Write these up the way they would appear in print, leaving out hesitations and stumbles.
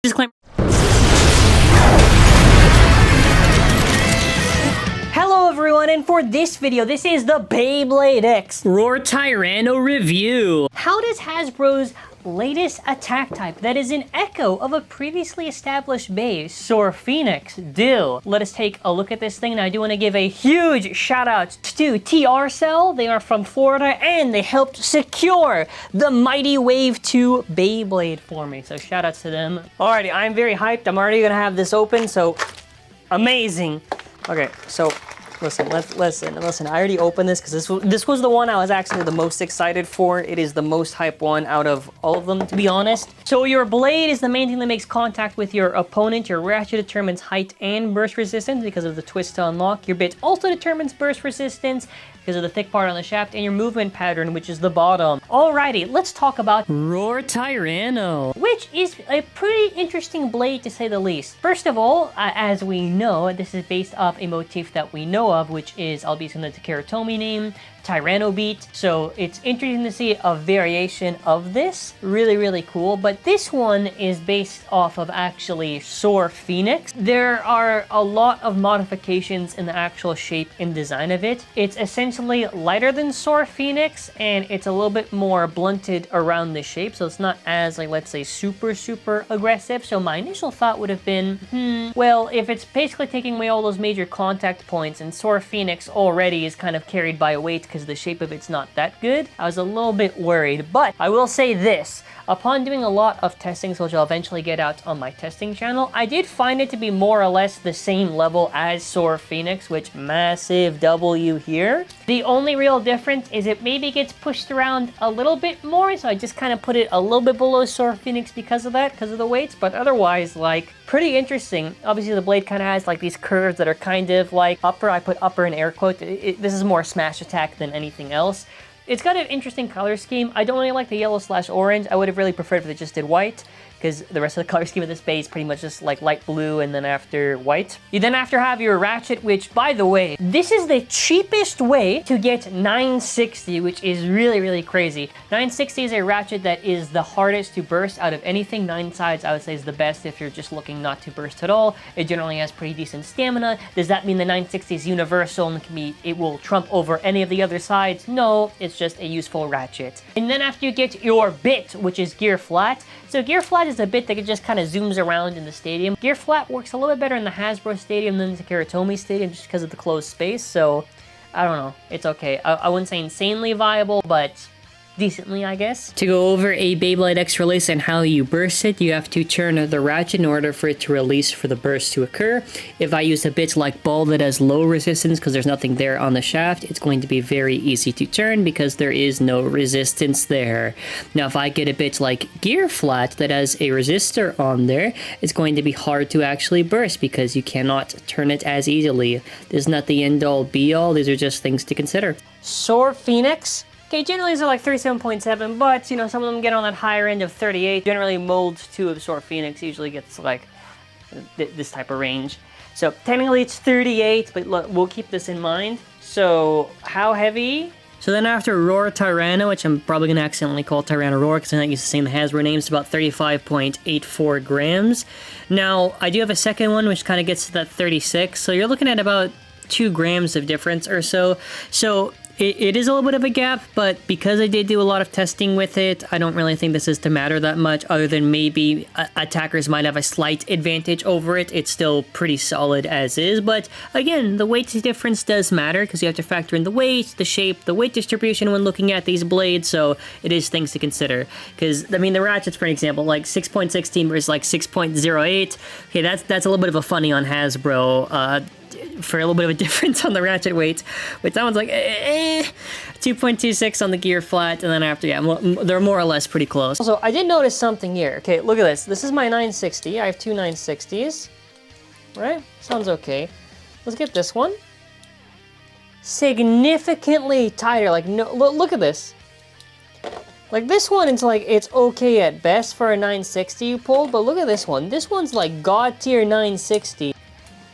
Disclaimer. Hello everyone, and for this video, this is the Beyblade X Roar Tyranno review. How does Hasbro's latest attack type that is an echo of a previously established base, Soar Phoenix, do? Let us take a look at this thing. Now, I do want to give a huge shout out to TO TRSAL. They are from Florida and they helped secure the Mighty Wave 2 Beyblade for me. So shout outs to them. Alrighty, I'm very hyped. I'm already gonna have this open, so amazing. Okay, so listen. I already opened this because this was the one I was actually the most excited for. It is the most hype one out of all of them, to be honest. So your blade is the main thing that makes contact with your opponent. Your ratchet determines height and burst resistance because of the twist to unlock. Your bit also determines burst resistance because of the thick part on the shaft, and your movement pattern, which is the bottom. Alrighty, let's talk about Roar Tyranno, which is a pretty interesting blade to say the least. First of all, as we know, this is based off a motif that we know of, which is, I'll be using the Takara name, Tyranno beat. So it's interesting to see a variation of this. Really cool. But this one is based off of actually Soar Phoenix. There are a lot of modifications in the actual shape and design of it. It's essentially lighter than Soar Phoenix, and it's a little bit more blunted around the shape. So it's not as, like, let's say, super aggressive. So my initial thought would have been, well, if it's basically taking away all those major contact points, and Soar Phoenix already is kind of carried by weight because the shape of it's not that good, I was a little bit worried. But I will say this, upon doing a lot of testings, which I'll eventually get out on my testing channel, I did find it to be more or less the same level as Soar Phoenix, which massive W here. The only real difference is it maybe gets pushed around a little bit more, so I just kind of put it a little bit below Soar Phoenix because of that, because of the weights, but otherwise, like, pretty interesting. Obviously, the blade kind of has like these curves that are kind of like upper. I put upper in air quotes. This is more smash attack than anything else. It's got an interesting color scheme. I don't really like the yellow/orange. I would have really preferred if it just did white, because the rest of the color scheme of this base is pretty much just like light blue and then after white. You then have to have your ratchet, which, by the way, this is the cheapest way to get 960, which is really crazy. 960 is a ratchet that is the hardest to burst out of anything. 9 sides, I would say, is the best if you're just looking not to burst at all. It generally has pretty decent stamina. Does that mean the 960 is universal and it will trump over any of the other sides? No, it's just a useful ratchet. And then after you get your bit, which is gear flat. So gear flat is a bit that just kind of zooms around in the stadium. Gear flat works a little bit better in the Hasbro stadium than the Takara stadium just because of the closed space, so I don't know, it's okay. I wouldn't say insanely viable, but decently, I guess. To go over a Beyblade X release and how you burst it, you have to turn the ratchet in order for it to release for the burst to occur. If I use a bit like ball that has low resistance because there's nothing there on the shaft, it's going to be very easy to turn because there is no resistance there. Now, if I get a bit like gear flat that has a resistor on there, it's going to be hard to actually burst because you cannot turn it as easily. This is not the end-all be-all. These are just things to consider. Soar Phoenix. Okay, generally these are like 37.7, but, you know, some of them get on that higher end of 38. Generally, Mold 2 of Soar Phoenix usually gets, like, this type of range. So, technically it's 38, but look, we'll keep this in mind. So, how heavy? So then after Roar Tyranno, which I'm probably going to accidentally call Tyranno Roar because I'm not used to saying the Hasbro name, it's about 35.84 grams. Now, I do have a second one, which kind of gets to that 36, so you're looking at about 2 grams of difference or so. So, it is a little bit of a gap, but because I did do a lot of testing with it, I don't really think this is to matter that much, other than maybe attackers might have a slight advantage over it. It's still pretty solid as is, but again, the weight difference does matter because you have to factor in the weight, the shape, the weight distribution when looking at these blades, so it is things to consider. Because, I mean, the ratchets, for example, like 6.16 versus like 6.08, okay, that's a little bit of a funny on Hasbro, for a little bit of a difference on the ratchet weight, which that one's like 2.26 on the gear flat, and then after, yeah, they're more or less pretty close. Also, I did notice something here. Okay, look at this. This is my 960. I have 2 960s. Right? Sounds okay. Let's get this one. Significantly tighter. Like, no, look at this. Like, this one, it's like, it's okay at best for a 960 you pulled, but look at this one. This one's like God tier 960.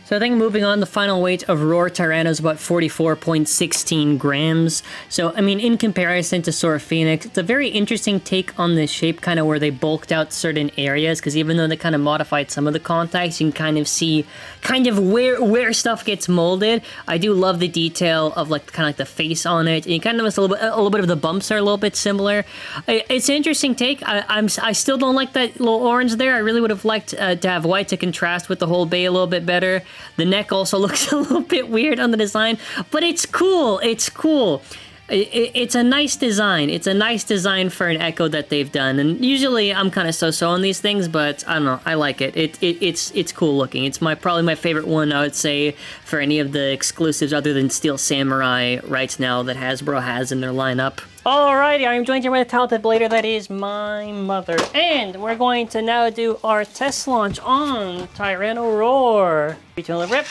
So I think moving on, the final weight of Roar Tyranno is about 44.16 grams. So, I mean, in comparison to Soar Phoenix, it's a very interesting take on this shape, kind of where they bulked out certain areas, because even though they kind of modified some of the contacts, you can kind of see kind of where stuff gets molded. I do love the detail of like kind of like the face on it, and you kind of notice a little bit of the bumps are a little bit similar. It's an interesting take. I still don't like that little orange there. I really would have liked to have white to contrast with the whole bay a little bit better. The neck also looks a little bit weird on the design, but it's cool. It's cool. It's a nice design. It's a nice design for an Echo that they've done. And usually I'm kind of so-so on these things, but I don't know. I like it. It's cool looking. It's probably my favorite one, I would say, for any of the exclusives other than Steel Samurai right now that Hasbro has in their lineup. Alrighty, I'm joined here with a talented blader that is my mother. And we're going to now do our test launch on Tyranno Roar. Reach on the rip.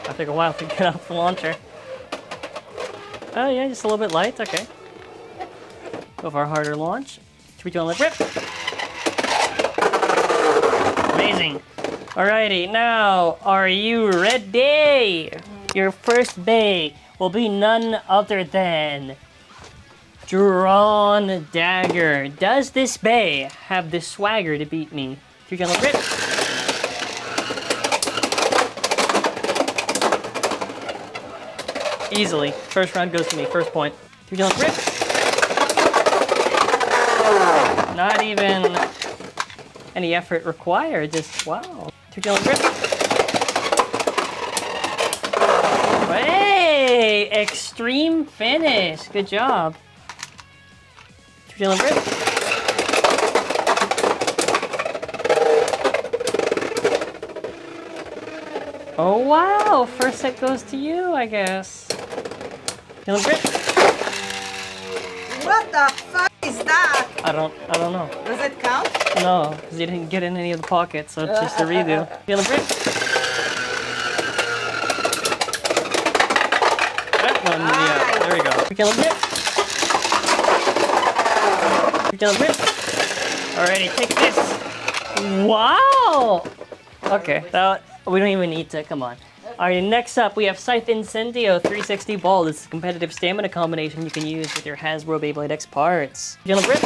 I'll take a while to get off the launcher. Oh yeah, just a little bit light, okay. Go for a harder launch. 3, 2, 1, let rip. Amazing. Alrighty, now, are you ready? Your first bay will be none other than Drawn Dagger. Does this bay have the swagger to beat me? 3, 2, 1, let rip. Easily. First round goes to me. First point. 3, 2, 1, rip. Not even any effort required. Just wow. 3, 2, 1, rip. Hey! Extreme finish. Good job. 3, 2, 1, rip. Oh wow! First set goes to you, I guess. Feeling grip? What the fuck is that? I don't know. Does it count? No, because you didn't get in any of the pockets, so it's just a redo. Feeling grip? That one, yeah, there we go. Feeling grip? Feeling grip? Alrighty, take this. Wow! Okay, that we don't even need to, come on. Alright, next up we have Scythe Incendio 360 Ball. This is a competitive stamina combination you can use with your Hasbro Beyblade X parts. Feeling grip?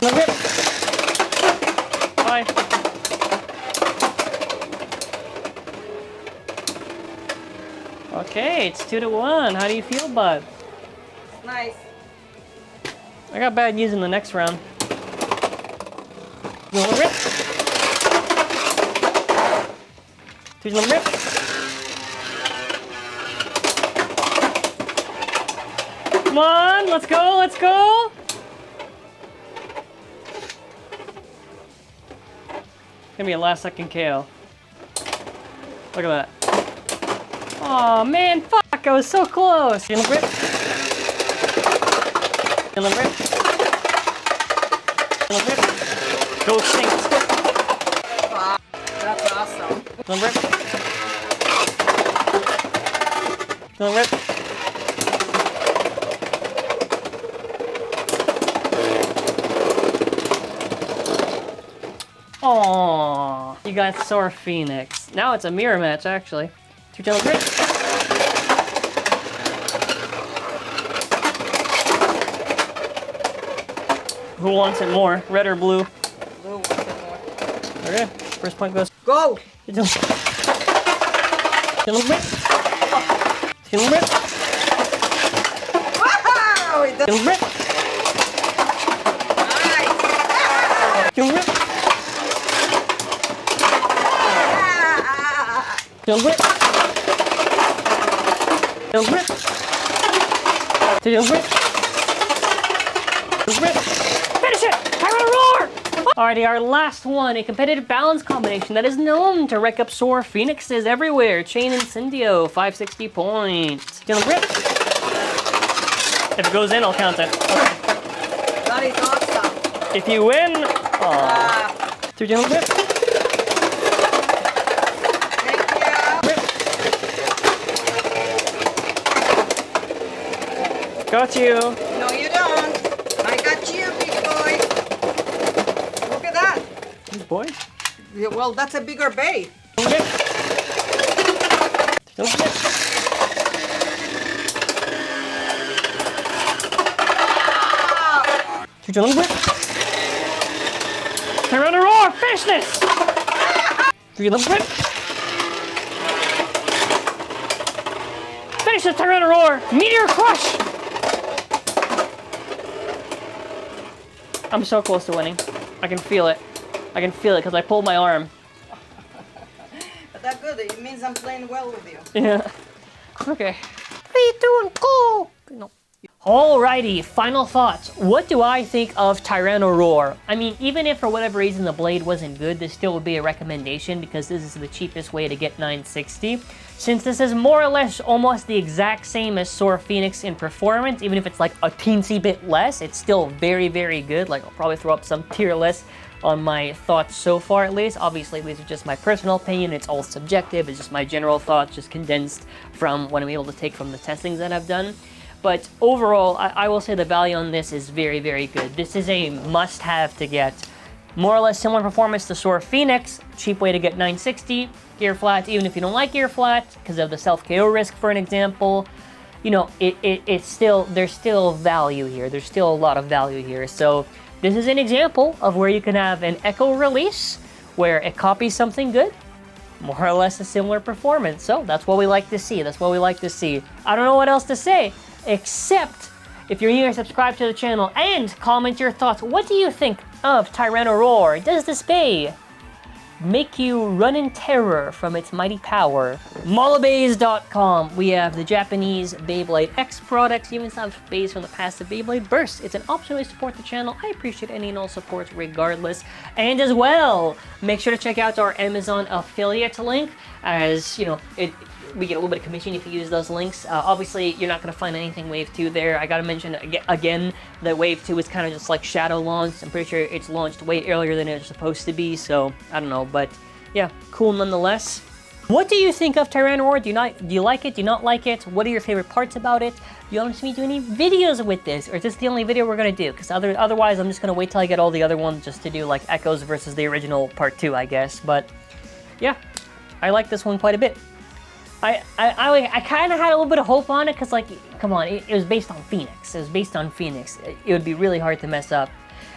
Feeling grip? Bye. Okay, it's 2-1. How do you feel, bud? Nice. I got bad news in the next round. Feeling grip? Feeling rip. Come on, let's go, let's go. Gonna be a last second KO. Look at that. Oh man, fuck, I was so close. Feeling rip. Feeling rip. Feeling rip. Go Saints. Fuck. That's awesome. Feeling rip. Feeling rip. Aww, you got Soar Phoenix. Now it's a mirror match, actually. 2 channel rip. Who wants it more, red or blue? Blue wants it more. Okay, first point goes. Go! Channel rip. Channel rip. Wow! It does. Channel rip. Nice! Channel rip. Channel rip. Channel rip. Channel rip. Channel rip. Finish it! Tyranno Roar! Alrighty, our last one, a competitive balance combination that is known to wreck up Soar Phoenixes everywhere. Chain Incendio, 560 points. Channel rip. If it goes in, I'll count it. Okay. That is awesome. If you win, aww. 3 channel rip. Thank you. Rip. Got you. No, you don't. I got you, big boy. Look at that. boy. Yeah, well, that's a bigger bay. Okay. Okay. Tyranno Roar, finish this! Finish the Tyranno Roar! Meteor Crush! I'm so close to winning. I can feel it. I can feel it because I pulled my arm. But that's good. It means I'm playing well with you. Yeah. Okay. 3, 2, and go! No. Alrighty, final thoughts. What do I think of Tyranno Roar? I mean, even if for whatever reason the blade wasn't good, this still would be a recommendation because this is the cheapest way to get 960. Since this is more or less almost the exact same as Soar Phoenix in performance, even if it's like a teensy bit less, it's still very, very good. Like, I'll probably throw up some tier lists on my thoughts so far at least. Obviously, these are just my personal opinion. It's all subjective. It's just my general thoughts, just condensed from what I'm able to take from the testings that I've done. But overall, I will say the value on this is very, very good. This is a must-have to get. More or less similar performance to Soar Phoenix. Cheap way to get 960 gear flats, even if you don't like gear flats, because of the self-KO risk, for an example. You know, it's still, there's still value here. There's still a lot of value here. So this is an example of where you can have an Echo release where it copies something good, more or less a similar performance. So that's what we like to see. That's what we like to see. I don't know what else to say, except if you're new, subscribe to the channel and comment your thoughts. What do you think of Tyranno Roar? Does this bay make you run in terror from its mighty power? Molabays.com. We have the Japanese Beyblade X products, even some bays from the past of Beyblade Burst. It's an optional way to support the channel. I appreciate any and all support regardless. And as well, make sure to check out our Amazon affiliate link, as you know, we get a little bit of commission if you use those links. Obviously, you're not going to find anything Wave 2 there. I got to mention again that Wave 2 is kind of just like shadow launched. I'm pretty sure it's launched way earlier than it's supposed to be, so I don't know. But yeah, cool nonetheless. What do you think of Tyranno Roar? Do you like it? Do you not like it? What are your favorite parts about it? Do you want to see me do any videos with this? Or is this the only video we're going to do? Because otherwise, I'm just going to wait till I get all the other ones just to do like Echoes versus the original part 2, I guess. But yeah, I like this one quite a bit. I kind of had a little bit of hope on it because, like, come on, it was based on Phoenix. It was based on Phoenix. It would be really hard to mess up.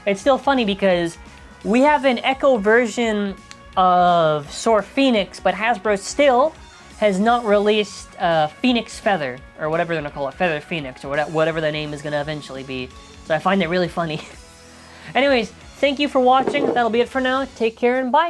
It's still funny because we have an Echo version of Soar Phoenix, but Hasbro still has not released Phoenix Feather, or whatever they're going to call it, Feather Phoenix, or whatever the name is going to eventually be. So I find it really funny. Anyways, thank you for watching. That'll be it for now. Take care and bye.